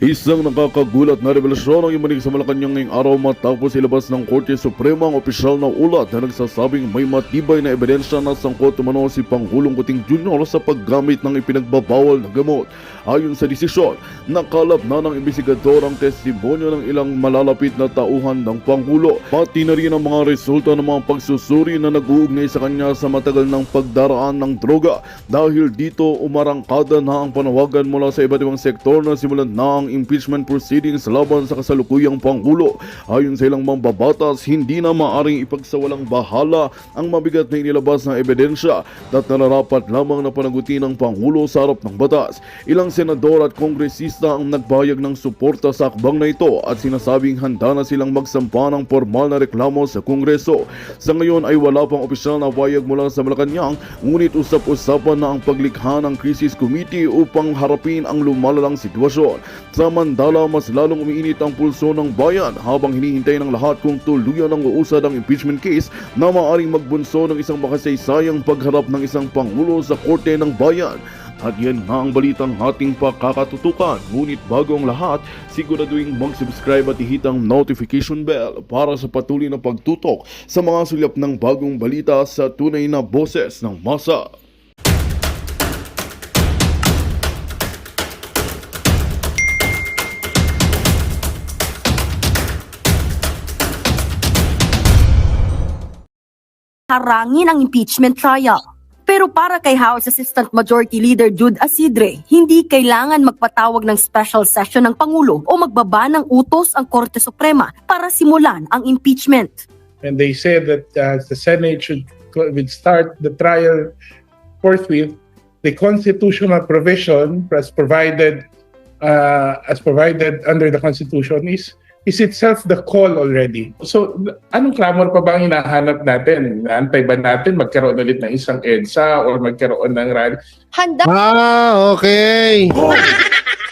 Isang nakakagulat na revelasyon ang imanig sa Malacanang ngayong araw matapos ilabas ng Korte Suprema ang opisyal na ulat na nagsasabing may matibay na ebidensya na sangkot umano si Pangulong Kuting Jr. sa paggamit ng ipinagbabawal na gamot. Ayon sa desisyon, nakalap na ng imbestigador ang testimonyo ng ilang malalapit na tauhan ng Pangulo, pati na rin ang mga resulta ng mga pagsusuri na nag-uugnay sa kanya sa matagal ng pagdaraan ng droga. Dahil dito umarangkada na ang panawagan mula sa iba't ibang sektor na simulan na ang impeachment proceedings laban sa kasalukuyang Pangulo. Ayon sa ilang mambabatas, hindi na maaring ipagsawalang bahala ang mabigat na inilabas na ebidensya at nararapat lamang na panagutin ng Pangulo sa harap ng batas. Ilang senador at kongresista ang nagbayag ng suporta sa akbang na ito at sinasabing handa na silang magsampa ng formal na reklamo sa Kongreso. Sa ngayon ay wala pang opisyal na payag mula sa Malacanang, ngunit usap-usapan na ang paglikha ng crisis committee upang harapin ang lumalalang sitwasyon. Samantala, mas lalong umiinit ang pulso ng bayan habang hinihintay ng lahat kung tuluyan ang uusad ang impeachment case na maaaring magbunso ng isang makasaysayang pagharap ng isang Pangulo sa Korte ng Bayan. At yan nga ang balitang ating pakakatutukan. Ngunit bago ang lahat, siguraduhin mag-subscribe at ihit ang notification bell para sa patuloy na pagtutok sa mga sulap ng bagong balita sa tunay na boses ng masa. Harangin ang impeachment trial. Pero para kay House Assistant Majority Leader Jude Asidre, hindi kailangan magpatawag ng special session ng Pangulo o magbaba ng utos ang Korte Suprema para simulan ang impeachment. And they said that the Senate would start the trial forthwith. The constitutional provision as provided under the Constitution is itself the call already. So, anong clamor pa ba ang hinahanap natin? Naantay ba natin magkaroon ulit ng isang EDSA or magkaroon ng rally? Handa Okay.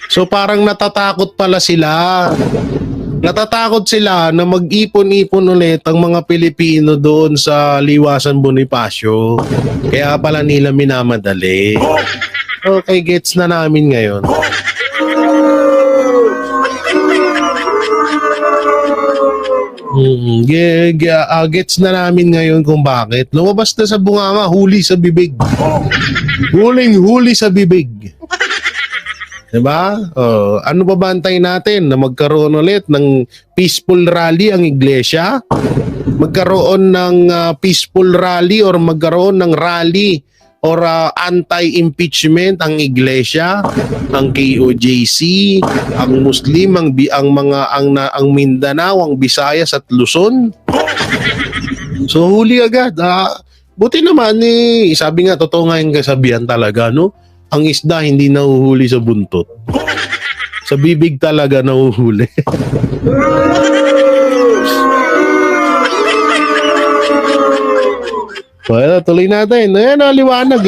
So parang natatakot pala sila. Natatakot sila na mag-ipon-ipon ulit ang mga Pilipino doon sa Liwasan Bonifacio. Kaya pala nila minamadali. Okay, gets na namin ngayon. Gets na namin ngayon kung bakit. Lumabas na sa bunganga, huli sa bibig. Huling-huli sa bibig. Diba? Ano ba bantayin natin? Na magkaroon ulit ng peaceful rally ang iglesia? Magkaroon ng peaceful rally or magkaroon ng rally or anti-impeachment ang iglesia, ang KOJC, ang Muslim, ang Mindanao, ang Visayas at Luzon. So huli agad. Buti naman sabi nga totoo nga yung kasabihan talaga, no? Ang isda hindi nahuhuli sa buntot. Sa bibig talaga nahuhuli. Well, tuloy natin. Ayan, liwanag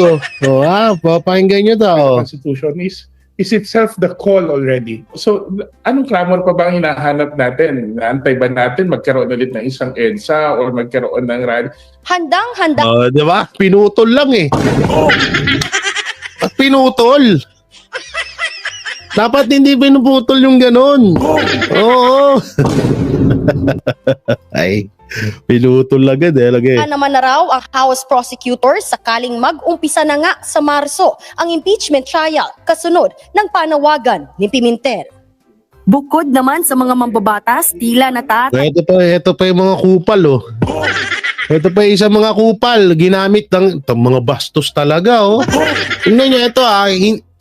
papakinggan nyo to. The Constitution is itself the call already. So, anong clamor pa ba ang hinahanap natin? Naantay ba natin magkaroon ulit ng isang EDSA or magkaroon ng rally? handang-handa Di ba? Pinutol lang eh. At pinutol. Dapat hindi pinuputol yung ganon. Oo. Ay, pinutol agad lagi. naman na raw ang House prosecutors sakaling mag-umpisa na nga sa Marso ang impeachment trial kasunod ng panawagan ni Pimentel. Bukod naman sa mga mambabatas, tila Ito pa yung mga kupal Ito pa yung isa mga kupal, ginamit ng mga bastos talaga Tingnan nyo ito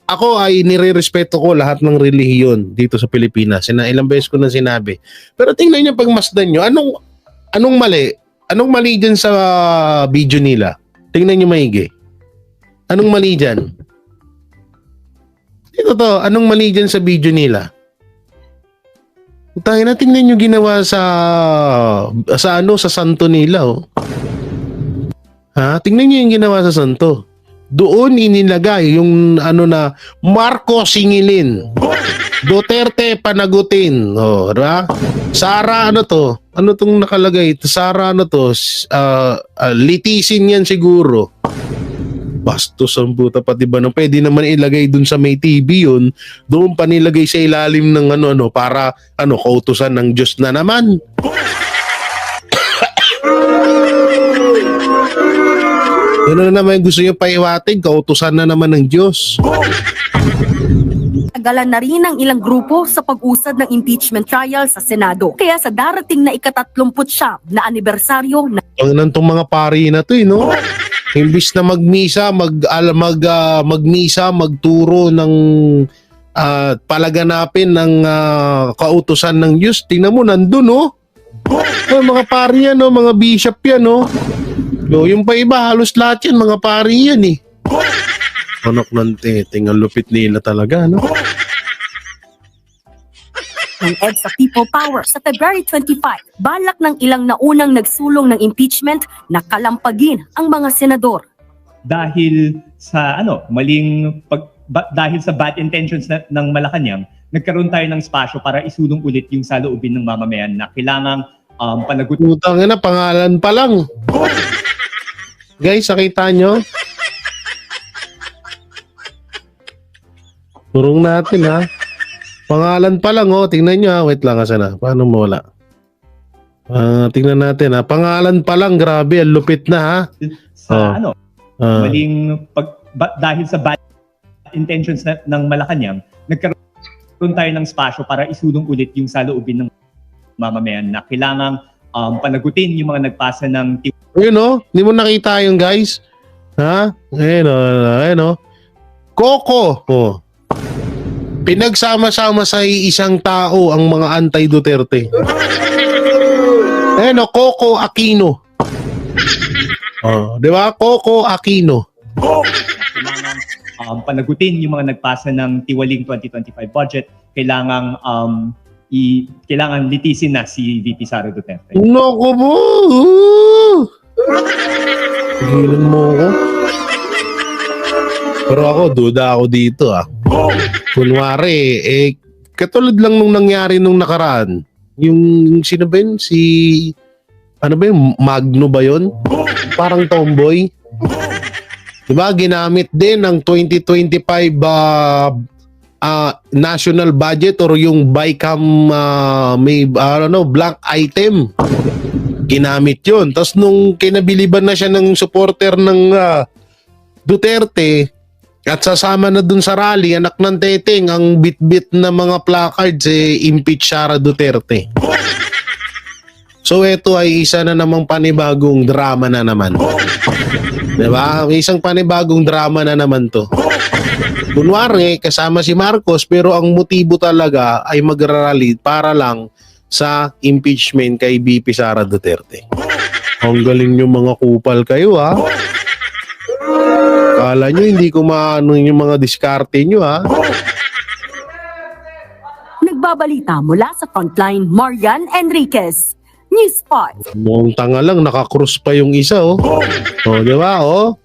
ako ay nire-respeto ko lahat ng relihiyon dito sa Pilipinas. Ilang beses ko na sinabi. Pero tingnan nyo pagmasdan nyo, anong mali? Anong mali dyan sa video nila? Tingnan nyo maigi. Anong mali dyan? Anong mali dyan sa video nila? Tingnan nyo ginawa sa santo nila Tingnan nyo yung ginawa sa santo. Doon inilagay yung na Marcos singilin. Duterte panagutin. Diba? Sara to? Ano tong nakalagay? Sara to? Litisin yan siguro. Bastos ang puta, pati ba no? Pwede naman ilagay dun sa may TV yun, doon pa nilagay sa ilalim ng ano para kautusan ng Diyos na naman. Ano na naman gusto niyo paiwatig, kautusan na naman ng Diyos. Tagalan na rin ang ilang grupo sa pag-usad ng impeachment trial sa Senado. Kaya sa darating na ika-39 na anibersaryo na Ang nantong mga pari na to, no? Imbis na magmisa, magmisa, magturo ng palaganapin ng kautusan ng Diyos. Tingnan mo, nandun, no? Mga pari yan, no? Mga bishop yan, no? Yung pa iba, halos lahat yan, mga pari yan, eh. Anak ng teteng, ang lupit nila talaga, no? ng EDSA People Power sa February 25, balak ng ilang naunang nagsulong ng impeachment na kalampagin ang mga senador. Dahil sa dahil sa bad intentions ng Malacanang, nagkaroon tayo ng spasyo para isulong ulit yung saloobin ng mamamayan na kailangang panagutin. Putang ina, pangalan pa lang. Guys, nakita nyo? Turong natin, ha? Pangalan pa lang, oh. Tingnan nyo, ha? Wait lang, asa na? Paano mawala? Tingnan natin, ha? Pangalan pa lang, grabe. Ang lupit na, ha? Sa dahil sa bad intentions ng Malacanang, nagkaroon tayo ng spasyo para isulong ulit yung saloobin ng mamamayan na kailangang panagutin yung mga nagpasa ng Ayun, oh. Hindi mo nakita yung guys? Ha? Ayun, oh. Ayun, oh. Coco. Oh. Pinagsama-sama sa isang tao ang mga anti-Duterte. Ayun, oh. Coco Aquino. Oh, di ba? Coco Aquino. kailangang panagutin yung mga nagpasa ng tiwaling 2025 budget, kailangan litisin na si VP Sara Duterte. Naku mo! Higilan mo ako. Pero ako, duda ako dito, ah. Kunwari, katulad lang nung nangyari nung nakaraan. Yung sino ba yun? Ano ba yun? Magno ba yun? Parang tomboy. Diba? Ginamit din ng 2025 national budget or yung BICAM blank item. Ginamit yun. Tapos nung kinabiliban na siya ng supporter ng Duterte at sasama na dun sa rally, anak ng teteng, ang bit-bit na mga placards, impeach Sara Duterte. So ito ay isa na namang panibagong drama na naman. Diba? Isang panibagong drama na naman to. Kunwari, kasama si Marcos, pero ang motibo talaga ay magrarally para lang sa impeachment kay VP Sara Duterte. Ang galing yung mga kupal kayo, ha? Kala nyo hindi ko maano yung mga diskarte nyo, ha? Nagbabalita mula sa Frontline, Marian Enriquez. News 5. Muntang lang, nakakrus pa yung isa, oh. Oh, di ba, oh?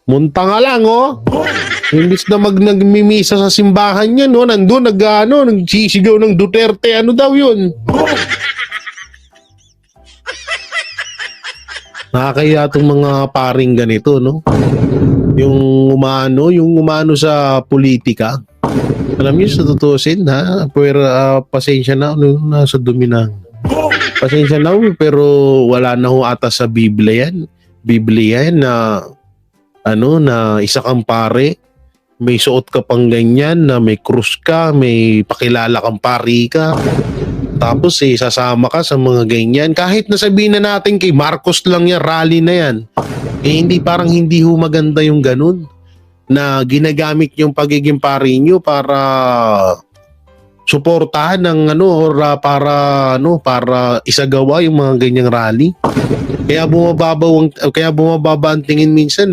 Muntang lang, oh. Imbis na nagmimisa sa simbahan yan, no? Nandun, nagsisigaw ng Duterte. Ano daw yun? Nakakaya itong mga paring ganito, no? Yung umano sa politika. Alam niyo, sa tutusin, ha? Pero pasensya na, nasa dumi na. Pasensya na, pero wala na ho ata sa Biblia yan. Biblia yan na na isa kang pare, may suot ka pang ganyan, na may krus ka, may pakilala kang pari ka, tapos sasama ka sa mga ganyan. Kahit nasabihin na natin kay Marcos lang yan, rally na yan, hindi ho maganda yung ganun, na ginagamit yung pagiging pari nyo para suportahan ng para isagawa yung mga ganyang rally. Kaya bumababa ang tingin minsan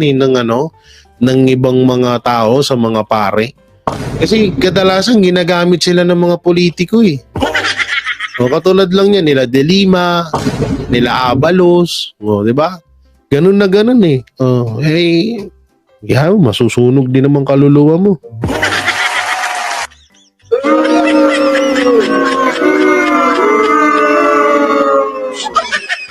ng ibang mga tao sa mga pare. Kasi kadalasan ginagamit sila ng mga politiko, eh. O, katulad lang yan nila De Lima, nila Abalos, o, di ba? Ganun na ganun, eh. O, masusunog din naman kaluluwa mo.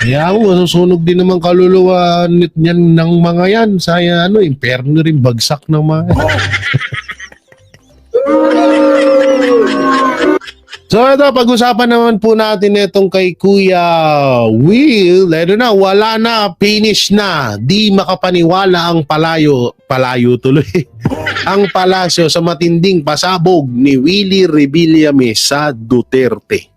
Kaya Kaya mo, masusunog din naman kaluluwa niyan ng mga yan. Sa impyerno rin, bagsak ng mga So ito, pag-usapan naman po natin itong kay Kuya Will. Wala na, finish na. Di makapaniwala ang palayo tuloy. Ang palasyo sa matinding pasabog ni Willie Revillame sa Duterte.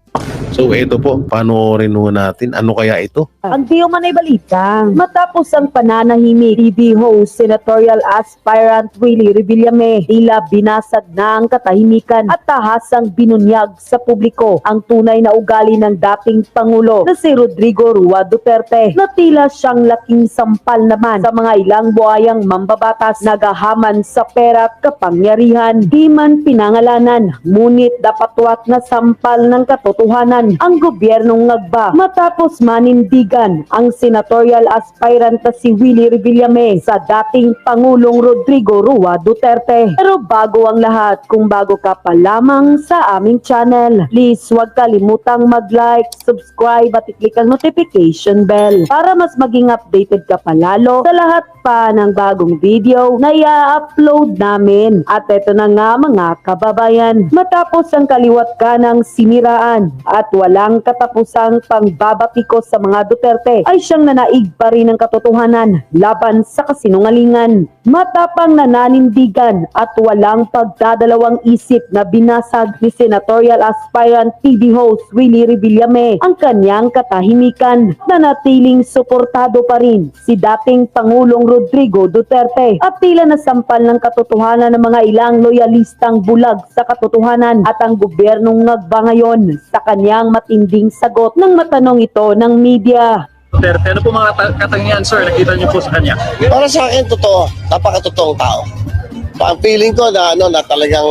So ito po, panoorin mo natin. Ano kaya ito? Ang di umanay balita, matapos ang pananahimik, TV host senatorial aspirant Willie Revillame, tila binasag na ang katahimikan at tahasang binunyag sa publiko ang tunay na ugali ng dating Pangulo na si Rodrigo Rua Duterte, na tila siyang laking sampal naman sa mga ilang buhayang mambabatas nagahaman sa pera at kapangyarihan. Di man pinangalanan, ngunit dapatwat na sampal ng katotohanan ang gobyernong ngagba matapos manindigan ang senatorial aspirant na si Willie Revillame sa dating Pangulong Rodrigo Rua Duterte. Pero bago ang lahat, kung bago ka pa lamang sa aming channel, please huwag kalimutang mag-like, subscribe at i-click ang notification bell para mas maging updated ka palalo sa lahat pa ng bagong video na i-upload namin. At ito na nga mga kababayan, matapos ang kaliwat kanang siniraan at walang katapusang pangbabatiko sa mga Duterte, ay siyang nanaig pa rin ng katotohanan laban sa kasinungalingan. Matapang nananindigan at walang pagdadalawang isip na binasag ni senatorial aspirant TV host Willie Revillame ang kanyang katahimikan, na natiling suportado pa rin si dating Pangulong Rodrigo Duterte at tila nasampal ng katotohanan ng mga ilang loyalistang bulag sa katotohanan at ang gobyernong ngagba ngayon sa kanyang matinding sagot ng matanong ito ng media. Duterte, ano po mga katangian, sir, nakita niyo po sa kanya? Para sa akin, totoo. Napakatotoong tao. Ang feeling ko na, na talagang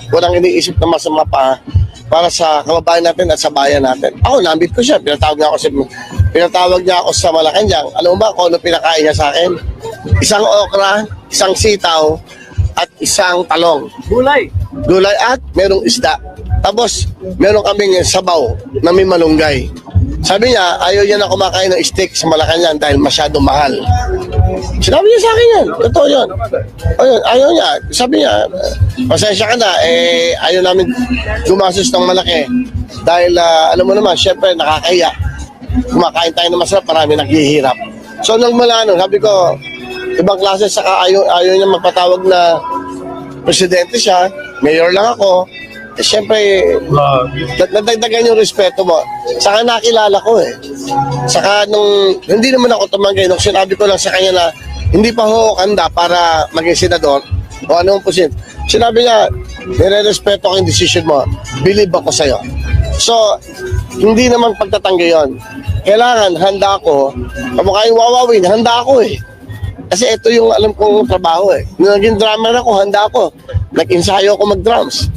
walang iniisip na masama pa para sa kababayan natin at sa bayan natin. Ako, nambit ko siya. Pinatawag niya ako sa Malacanang. Alam mo ba kung ano pinakain niya sa akin? Isang okra, isang sitaw, at isang talong. Gulay. Gulay at merong isda. Tapos, meron kaming sabaw na may malunggay. Sabi niya, ayaw niya na kumakain ng steak sa Malacanang dahil masyado mahal. Sinabi niya sa akin yan. Totoo yun. Ayaw niya. Sabi niya, pasensya ka na, ayaw namin gumastos ng malaki. Dahil, alam mo naman, syempre, nakakaya. Kumakain tayo ng masarap, marami naghihirap. So, nung mula nun, sabi ko, ibang klase, saka ayaw niya magpatawag na presidente siya, mayor lang ako. Siyempre, nadagdagan yung respeto mo. Saka nakilala ko Saka nung, hindi naman ako tumanggi, nung sinabi ko lang sa kanya na hindi pa ho handa para maging senador o anong position. Sinabi niya, nire-respeto ko yung decision mo. Believe ako sa'yo. So, hindi naman pagtatanggi yun. Kailangan, handa ako. Kamukha yung wawawin, handa ako Kasi ito yung alam kong trabaho Nung naging drummer ako, handa ako. Nag-ensayo ako mag-drums.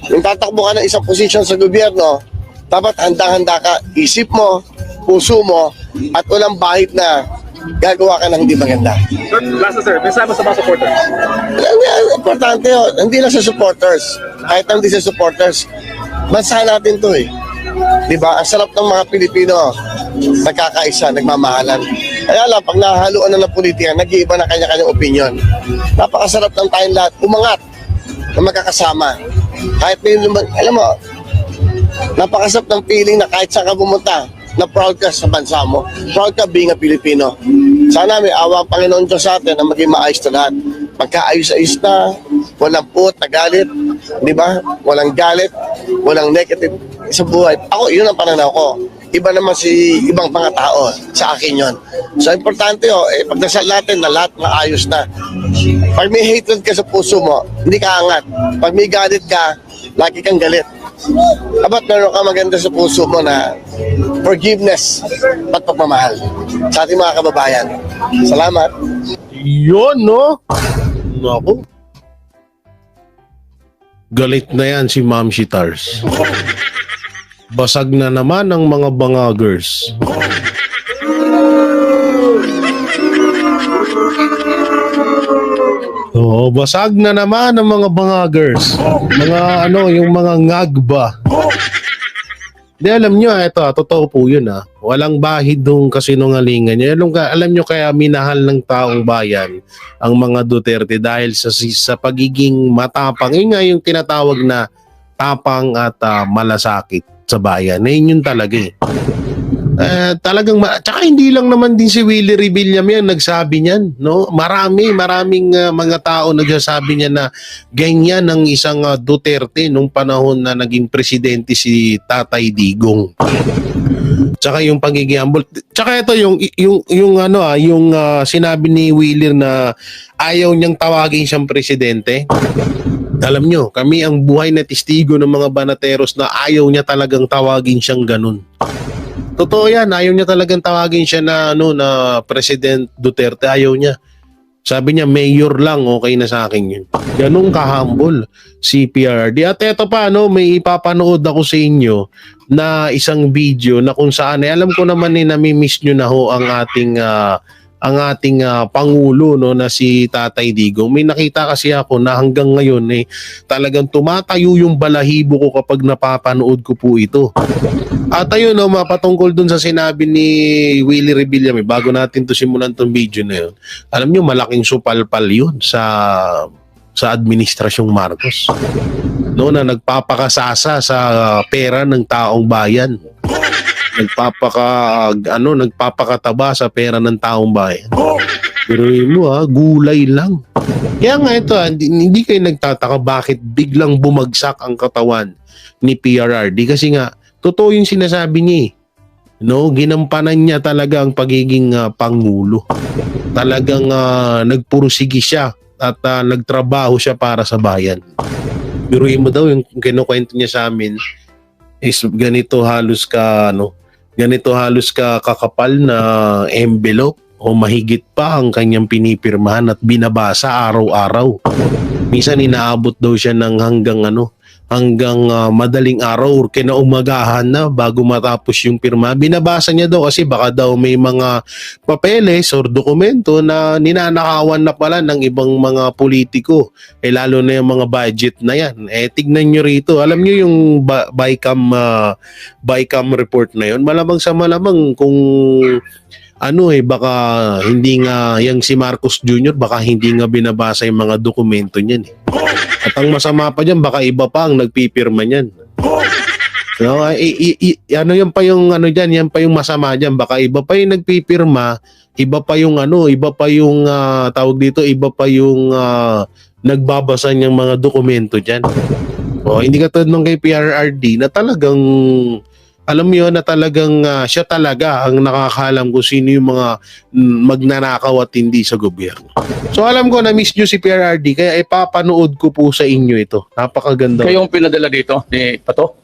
Yung tatakbo ka ng isang posisyon sa gobyerno, dapat handa-handa ka, isip mo, puso mo, at walang bahid na gagawa ka ng hindi maganda. Sir, last na, sir, mensahe mo sa mga supporters. Importante yun, hindi lang sa supporters, kahit hindi sa supporters, bansa natin to Diba? Ang sarap ng mga Pilipino, nagkakaisa, nagmamahalan. Kaya lang, pag nahaluan na ng politika, nag-iiba na kanya-kanyang opinion. Napakasarap ng tayong lahat, umangat na magkakasama. Kahit may alam mo, napakasarap ng feeling na kahit saan ka pumunta, na proud ka sa bansa mo. Proud ka being a Filipino. Sana may awa ang Panginoon Diyos sa atin na maging maayos na lahat. Magkaayos-ayos na, walang puot na galit, di ba? Walang galit, walang negative sa buhay. Ako, yun ang pananaw ko. Iba naman si ibang mga tao. Sa akin yun. So, importante pagdasal natin na lahat maayos na. Pag may hatred ka sa puso mo, hindi ka angat. Pag may galit ka, lagi kang galit. Dapat meron ka maganda sa puso mo na forgiveness at pagmamahal sa ating mga kababayan. Salamat. Yun, no? Naku. Galit na yan si Ma'am Shitars. Basag na naman ang mga bangagers. Oo, basag na naman ang mga bangagers. Mga yung mga ngagba. Di alam nyo, ito, totoo po yun Walang bahid dong kasinungalingan niya. Alam nyo kaya minahal ng taong bayan ang mga Duterte dahil sa pagiging matapang. Yun nga yung tinatawag na tapang at malasakit sa bayan. Yun talaga tsaka hindi lang naman din si Willie Revillame yan nagsabi niyan, no? Maraming mga tao nagsasabi niya na ganyan ang isang Duterte nung panahon na naging presidente si Tatay Digong. Tsaka yung pagiging humble. Tsaka ito yung sinabi ni Willie na ayaw niyang tawagin siyang presidente. Alam nyo, kami ang buhay na testigo ng mga banateros na ayaw niya talagang tawagin siyang ganun. Totoo yan, ayaw niya talagang tawagin siya na President Duterte, ayaw niya. Sabi niya, mayor lang, okay na sa akin yun. Ganun ka-humble si PRRD. At eto pa, may ipapanood ako sa inyo na isang video na kung saan, alam ko naman nami-miss nyo na ho ang ating Pangulo na si Tatay Digong. May nakita kasi ako na hanggang ngayon talagang tumatayo yung balahibo ko kapag napapanood ko po ito. At ayun mapatungkol dun sa sinabi ni Willie Revillame bago natin to simulan tong video na yun. Alam nyo, malaking supalpal yun sa administrasyong Marcos. Na nagpapakasasa sa pera ng taong bayan. Nagpapakataba sa pera ng taong bayan. Pero mo gulay lang. Kaya nga ito, hindi kayo nagtataka bakit biglang bumagsak ang katawan ni PRRD kasi nga totoo yung sinasabi niya ginampanan niya talaga ang pagiging Pangulo. Talagang nagpursige siya at nagtrabaho siya para sa bayan. Pero mo daw yung kinukwento niya sa amin is ganito halos ka kakapal na envelope o mahigit pa ang kanyang pinipirmahan at binabasa araw-araw. Minsan inaabot daw siya ng hanggang madaling araw or kinaumagahan na bago matapos yung pirma. Binabasa niya daw kasi baka daw may mga papeles or dokumento na ninanakawan na pala ng ibang mga politiko. Lalo na yung mga budget na yan. Tignan nyo rito. Alam nyo yung BICAM report na yun. Malamang sa malamang kung baka hindi nga yung si Marcos Jr. baka hindi nga binabasa yung mga dokumento niyan At ang masama pa dyan, baka iba pa ang nagpipirma niyan. Yan pa yung yan pa yung masama diyan. Baka iba pa yung nagpipirma, iba pa yung tawag dito, iba pa yung nagbabasa ng mga dokumento diyan. Hindi katulad nung kay PRRD na talagang alam mo yun na talagang siya talaga ang nakakaalam kung sino yung mga magnanakaw at hindi sa gobyerno. So alam ko na miss nyo si PRRD kaya ipapanood ko po sa inyo ito. Napakaganda. Kayong pinadala dito ni Pato?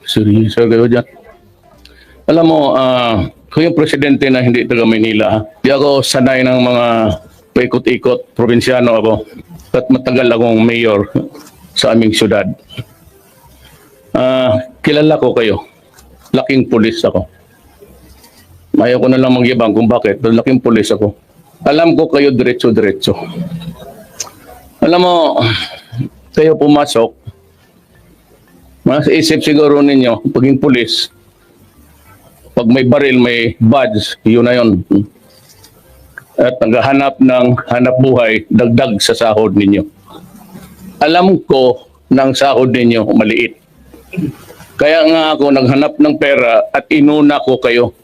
Seryoso kayo dyan. Alam mo, kung yung presidente na hindi taga Manila, di ako sanay ng mga paikot-ikot, probinsyano ako at matagal akong mayor sa aming syudad. Kilala ko kayo. Laking pulis ako. Ayaw ko na lang magyabang kung bakit. Pero laking pulis ako. Alam ko kayo diretso-diretso. Alam mo, kayo pumasok, masisip siguro ninyo, paging pulis, pag may baril, may badge, yun na yun. At naghahanap ng hanap buhay, dagdag sa sahod ninyo. Alam ko ng sahod ninyo maliit. Kaya nga ako naghanap ng pera at inuna ko kayo.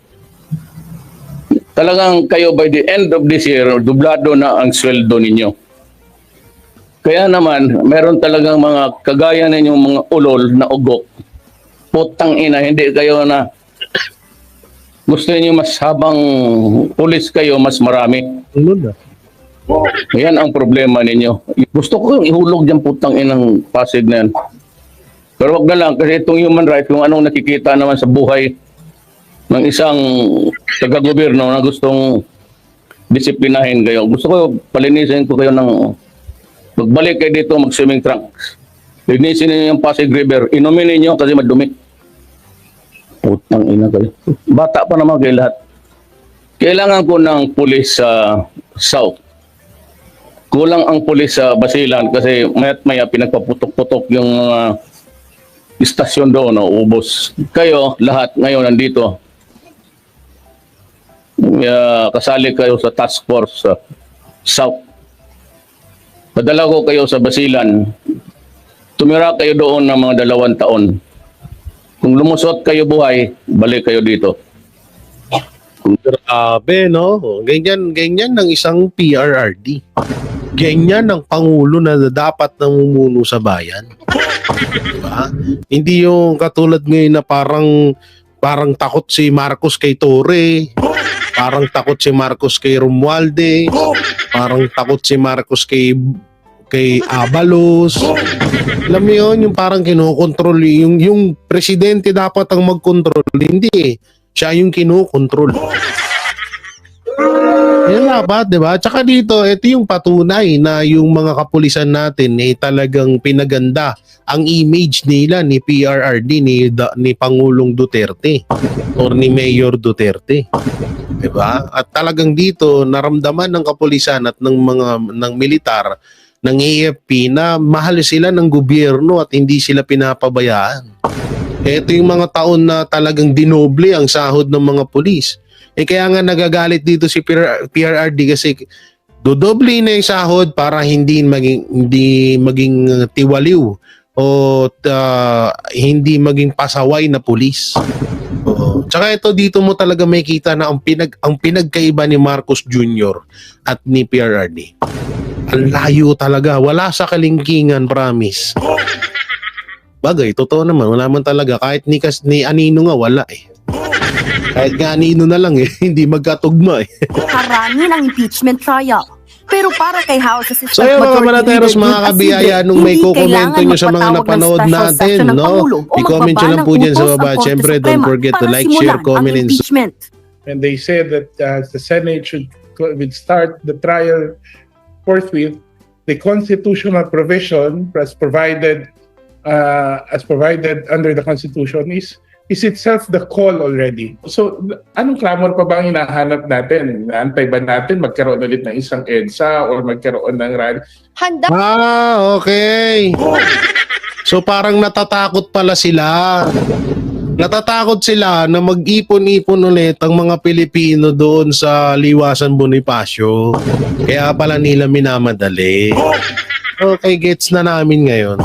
Talagang kayo by the end of this year, dublado na ang sweldo ninyo. Kaya naman, meron talagang mga kagaya ninyong mga ulol na ugok. Putang ina, hindi kayo na gusto niyo mas habang pulis kayo, mas marami. Yan ang problema ninyo. Gusto ko yung ihulog dyan putang inang Pasig na yan. Pero wag na lang kasi itong human rights, kung anong nakikita naman sa buhay ng isang taga-gobyerno na gustong disiplinahin kayo. Gusto ko palinisin ko kayo ng magbalik kayo dito mag-swimming trunks. Linisin niyo yung Pasig River. Inumin niyo kasi madumi. Putang ina kayo. Bata pa naman kayo lahat. Kailangan ko ng pulis sa South. Kulang ang pulis sa Basilan kasi mayat maya pinagpaputok-putok yung istasyon doon, ubos. Kayo, lahat ngayon nandito. Kasali kayo sa task force sa South. Padala ko kayo sa Basilan. Tumira kayo doon ng mga 2 taon. Kung lumusot kayo buhay, balik kayo dito. Grabe, no? Ganyan ng isang PRRD. Ganyan ng Pangulo na dapat namumuno sa bayan. Diba? Hindi yung katulad ngayon na parang takot si Marcos kay Torre, parang takot si Marcos kay Romualdez, parang takot si Marcos kay Abalos. Alam mo yun, yung parang kinokontrol, yung presidente dapat ang magkontrol, hindi eh. Siya yung kinokontrol. Yan dapat, di ba? Tsaka dito, ito yung patunay na yung mga kapulisan natin eh talagang pinaganda ang image nila ni PRRD, ni Pangulong Duterte or ni Mayor Duterte. Di ba? At talagang dito, naramdaman ng kapulisan at ng militar, ng AFP na mahal sila ng gobyerno at hindi sila pinapabayaan. Ito yung mga taon na talagang dinoble ang sahod ng mga pulis. Kaya nga nagagalit dito si PRRD kasi dodoble na yung sahod para hindi maging tiwaliw o hindi maging pasaway na pulis. Tsaka ito dito mo talaga makikita na ang pinagkaiba ni Marcos Jr. at ni PRRD. Ang layo talaga. Wala sa kalingkingan, promise. Bagay, totoo naman. Wala man talaga. Kahit ni Anino nga, wala eh. Kahit nga Anino na lang eh. Hindi magkatugma eh. Harangin ang impeachment trial. Pero para kay House Assistant So yun mga Majority Banateros, Leader mga Jude kabiyaya, Asidre, nung may hindi kukomento kailangan nyo sa mga magpatawag ng napanood special natin, session ng no? Pangulo o I-comment nyo magbaba lang ng po dyan sa utos baba. ang Korte Siyempre, don't Suprema forget to para like, simulan share, comment, ang and impeachment. And they said that the Senate would start the trial forthwith. The constitutional provision as provided under the Constitution is itself the call already. So, anong clamor pa ba ang hinahanap natin? Naantay ba natin magkaroon ulit ng isang EDSA or magkaroon ng rally? Handa Okay. So parang natatakot pala sila. Natatakot sila na mag-ipon-ipon ulit ang mga Pilipino doon sa Liwasan Bonifacio. Kaya pala nila minamadali. Okay, gets na namin ngayon.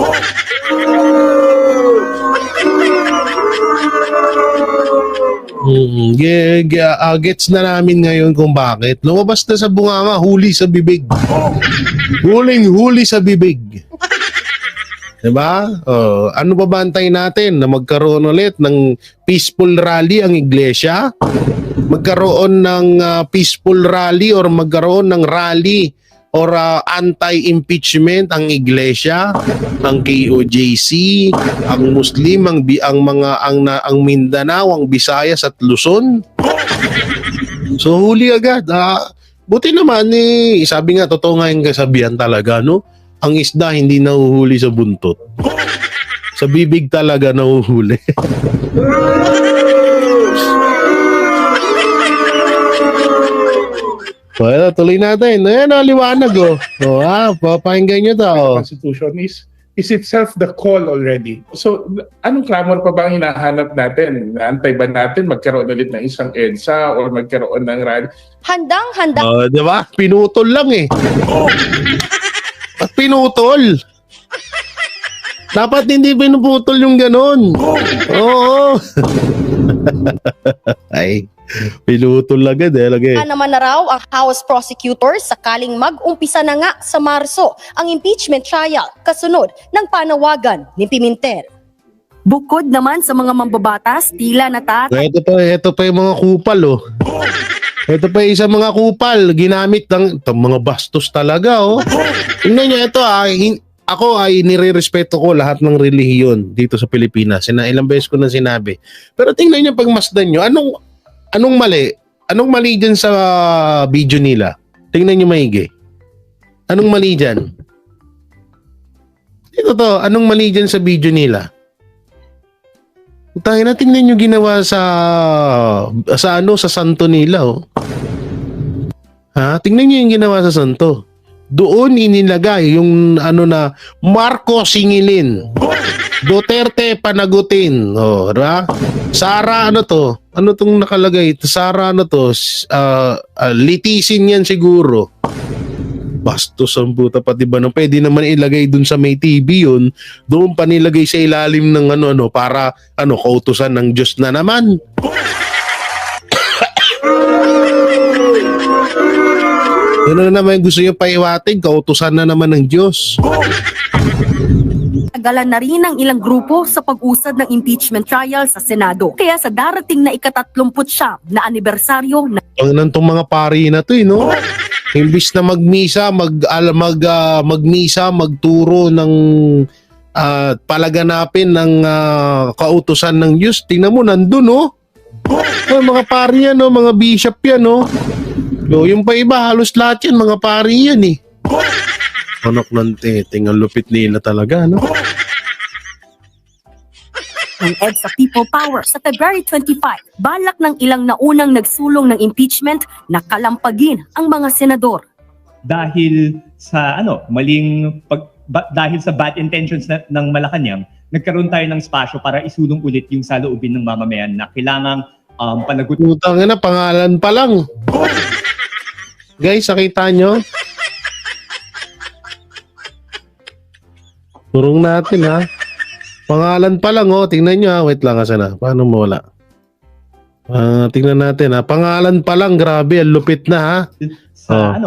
Gets na namin ngayon kung bakit. Lumabas na sa bunganga, huli sa bibig. Huling-huli sa bibig. Diba? Ano ba bantayin natin? Na magkaroon ulit ng peaceful rally ang iglesia? Magkaroon ng peaceful rally or magkaroon ng rally or anti-impeachment ang iglesia, ang KOJC, ang Muslim, ang Mindanao, ang Visayas at Luzon? So huli agad. Buti naman sabi nga, totoo nga yung kasabihan talaga, no? Ang isda hindi nahuhuli sa buntot. Sa bibig talaga nahuhuli. Well, tuloy natin. Ayan, liwanag oh. Papakinggan nyo to. The Constitution is itself the call already. So, anong clamor pa ba ang hinahanap natin? Naantay ba natin magkaroon ulit ng isang EDSA or magkaroon ng rally? handang-handa Di ba? Pinutol lang eh. At pinutol. Dapat hindi pinuputol yung ganon. Oo. Ay, pinutol agad eh. naman na raw ang House Prosecutor sakaling mag-umpisa na nga sa Marso ang impeachment trial kasunod ng panawagan ni Pimentel. Bukod naman sa mga mambabatas, tila Ito pa yung mga kupal oh. Ito pa yung isang mga kupal, ginamit ng itong mga bastos talaga oh. Tingnan nyo, ito ako ay nire-respeto ko lahat ng relihiyon dito sa Pilipinas. Ilang beses ko na sinabi. Pero tingnan nyo pagmasdan nyo, anong mali? Anong mali dyan sa video nila? Tingnan nyo maigi. Anong mali dyan? Anong mali dyan sa video nila? Tayo na, tingnan nyo ginawa sa santo nila oh. Tingnan nyo yung ginawa sa santo. doon inilagay yung ano na Marcos singilin. Duterte panagutin. Oh, diba? Sara ano to? Ano tong nakalagay? Sara ano to? Litisin yan siguro. Bastos ang puta pati ba nang pwede naman ilagay dun sa may TV yun, doon pa nilagay sa ilalim ng ano para kautusan ng Diyos na naman. Ano na naman gusto niyo paiwatig, kautusan na naman ng Diyos. Tagalan na rin ang ilang grupo sa pag-usad ng impeachment trial sa Senado. Kaya sa darating na ika-39 na anibersaryo na Ang nantong mga pari na to, no? Imbis na magmisa, magmisa, magturo ng palaganapin ng kautusan ng Diyos. Tingnan mo, nandun, no? Oh, mga pari yan, no? Mga bishop yan, no? So, yung pa iba, halos lahat yan, mga pari yan, eh. Anak ng teteng, ang lupit nila talaga, no? ng EDSA People Power sa February 25, balak ng ilang naunang nagsulong ng impeachment na kalampagin ang mga senador. Dahil sa dahil sa bad intentions ng Malacanang, nagkaroon tayo ng spasyo para isulong ulit yung saloobin ng mamamayan na kailangang panagutin. Putang ina, pangalan pa lang. Guys, nakita nyo? Turong natin, ha? Pangalan pa lang, oh. Tingnan nyo, ha? Wait lang, asa na? Paano mawala? Tingnan natin, ha? Pangalan pa lang, grabe. Ang lupit na, ha? Sa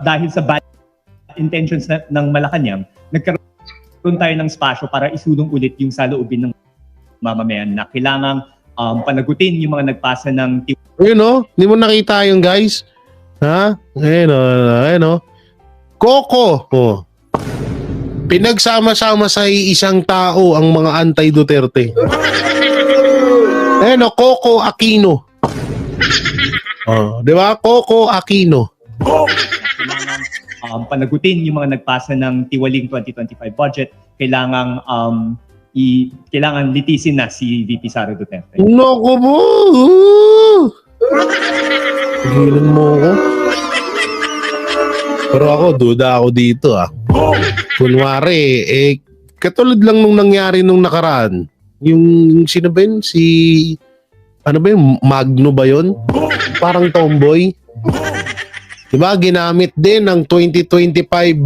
dahil sa bad intentions ng Malacanang, nagkaroon tayo ng spasyo para isulong ulit yung saloobin ng mamamayan na kailangang panagutin yung mga nagpasa ng Ayun, oh. Hindi mo nakita yung guys? Ha? Ayun, oh. Ayun, oh. Coco. Oh. Pinagsama-sama sa isang tao ang mga anti-Duterte. Ayun, oh. Coco Aquino. Oh, di ba? Coco Aquino. kailangang panagutin yung mga nagpasa ng tiwaling 2025 budget. Kailangang litisin na si VP Sara Duterte. Naku mo! Gilan mo ako. Pero ako, duda ako dito, ah. Kunwari, katulad lang nung nangyari nung nakaraan. Yung sino ba yun? Ano ba yun? Magno ba yun? Parang tomboy. Diba? Ginamit din ng 2025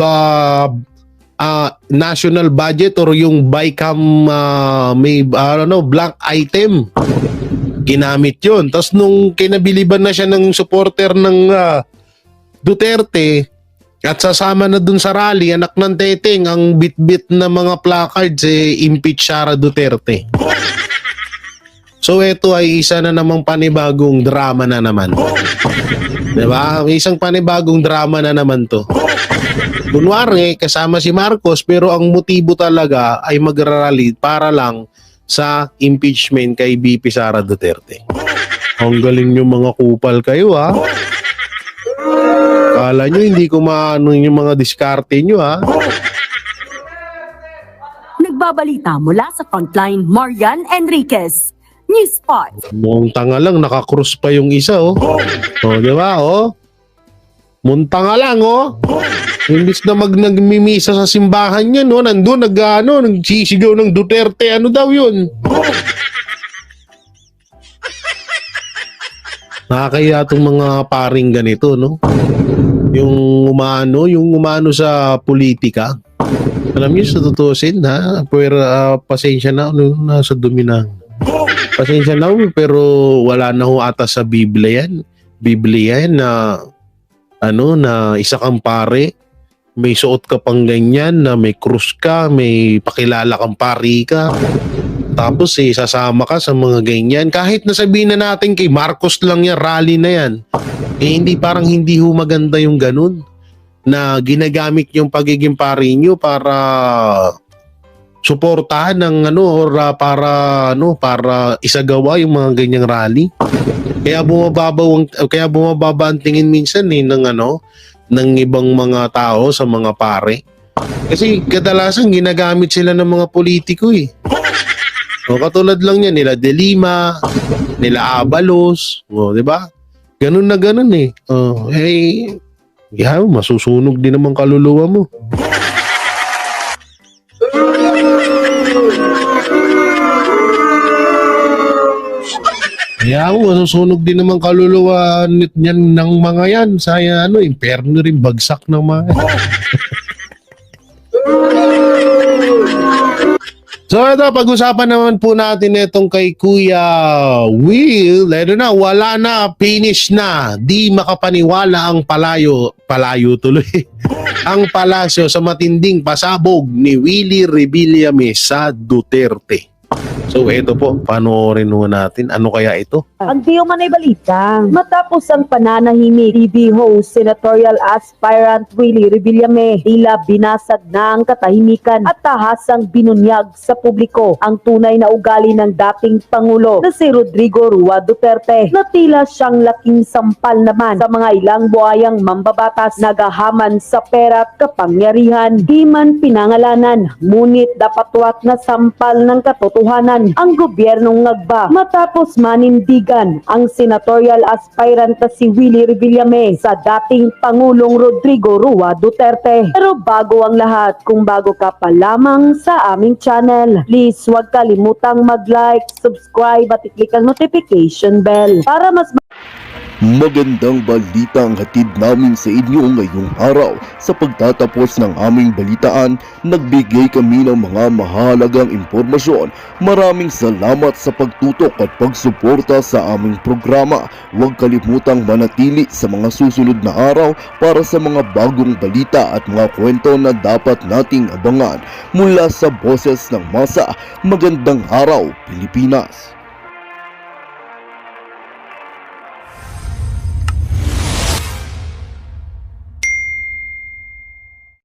national budget or yung BICAM may blank item. Ginamit yun. Tapos nung kinabiliban na siya ng supporter ng Duterte at sasama na dun sa rally, anak ng teteng, ang bit-bit na mga placards impeach Sara Duterte. So ito ay isa na namang panibagong drama na naman. Diba? Isang panibagong drama na naman to. Kunwari, kasama si Marcos pero ang motibo talaga ay magrarally para lang sa impeachment kay VP Sara Duterte. Ang galing nyo mga kupal kayo, ha? Kala nyo hindi ko maano yung mga diskarte nyo, ha? Nagbabalita mula sa Frontline, Marian Enriquez. News Spot. Mukhang tanga lang, nakakrus pa yung isa, oh. Oh, di ba, oh? Muntanga lang, oh. Imbis na nagmimisa sa simbahan niya, no? Nandun, nagsisigaw ng Duterte. Ano daw yun? Nakakaya itong mga paring ganito, no? Yung umano sa politika. Alam niyo, sa tutusin, ha? Pero pasensya na, nasa dumi na. Pasensya na, pero wala na ho ata sa Biblia yan. Biblia yan na na isa kang pare, may suot ka pang ganyan, na may krus ka, may pakilala kang pari ka. Tapos sasama ka sa mga ganyan. Kahit nasabihin na natin kay Marcos lang yan, rally na yan. Parang hindi ho maganda yung ganun. Na ginagamit yung pagiging pari nyo para suportahan ng para isagawa yung mga ganyang rally. Kaya bumababa ang tingin minsan ng ibang mga tao sa mga pare. Kasi kadalasan ginagamit sila ng mga politiko eh. O, katulad lang yan nila De Lima, nila Abalos, o, di ba? Ganun na ganun eh. Yeah, masusunog din naman kaluluwa mo. Kaya masusunog din naman kaluluwa niyan ng mga yan. Saya impyerno rin bagsak ng mga So ito, pag-usapan naman po natin itong kay Kuya Will. Ito na, wala na, finish na. Di makapaniwala ang palayo tuloy. Ang palasyo sa matinding pasabog ni Willie Revillame sa Duterte. So ito po, panoorin ho natin. Ano kaya ito? Ang di umanay balita, matapos ang pananahimik, TV host senatorial aspirant Willie Revillame, tila binasag na ang katahimikan at tahasang binunyag sa publiko ang tunay na ugali ng dating Pangulo na si Rodrigo Rua Duterte, na tila siyang laking sampal naman sa mga ilang buhayang mambabatas nagahaman sa pera at kapangyarihan. Di man pinangalanan, ngunit dapatwat na sampal ng katotohanan ang gobyernong ngagba matapos manindigan ang senatorial aspirant na si Willie Revillame sa dating Pangulong Rodrigo Rua Duterte. Pero bago ang lahat, kung bago ka pa lamang sa aming channel, please huwag kalimutang mag-like, subscribe at i-click ang notification bell para mas Magandang balita ang hatid namin sa inyo ngayong araw. Sa pagtatapos ng aming balitaan, nagbigay kami ng mga mahalagang impormasyon. Maraming salamat sa pagtutok at pagsuporta sa aming programa. Huwag kalimutang manatili sa mga susunod na araw para sa mga bagong balita at mga kwento na dapat nating abangan. Mula sa boses ng masa, magandang araw Pilipinas!